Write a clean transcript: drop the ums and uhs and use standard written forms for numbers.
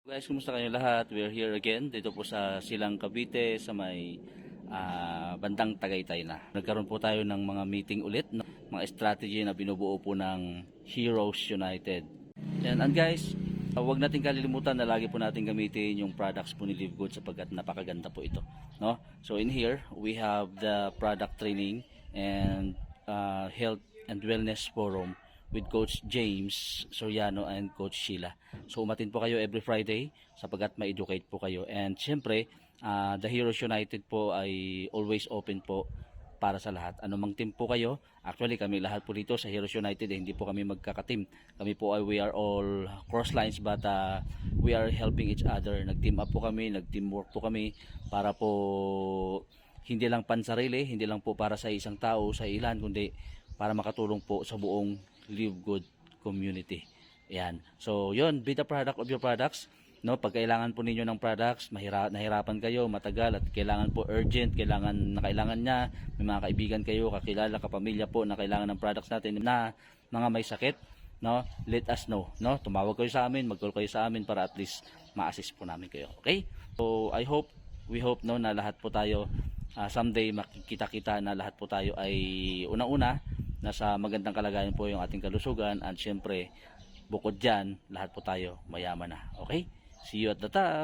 Guys, kumusta kayo lahat? We're here again dito po sa Silang Cavite sa may bandang Tagaytay na. Nagkaroon po tayo ng mga meeting ulit, no? Mga strategy na binubuo po ng Heroes United. And guys, huwag natin kalilimutan na lagi po natin gamitin yung products po ni Live Good sapagkat napakaganda po ito, no? So in here, we have the product training and health and wellness forum with Coach James Soriano and Coach Sheila. So umatin po kayo every Friday sapagkat ma-educate po kayo. And syempre, the Heroes United po ay always open po para sa lahat. Ano mang team po kayo, actually kami lahat po dito sa Heroes United, hindi po kami magkakateam. Kami po ay we are all cross lines but we are helping each other. Nag-team up po kami, nag-teamwork po kami para po hindi lang pansarili, hindi lang po para sa isang tao, sa ilan, kundi para makatulong po sa buong Live Good community. Ayan. So, yun, be the product of your products. No, pag kailangan po ninyo ng products, nahirapan kayo, matagal at kailangan po urgent, kailangan niya, may mga kaibigan kayo, kakilala, kapamilya po na kailangan ng products natin na mga may sakit, no? Let us know, no? Tumawag kayo sa amin, mag-call kayo sa amin para at least ma-assist po namin kayo. Okay? So, we hope no na lahat po tayo someday makikita-kita na lahat po tayo ay unang-una nasa magandang kalagayan po yung ating kalusugan at syempre bukod dyan lahat po tayo mayaman na. Okay? See you at the top!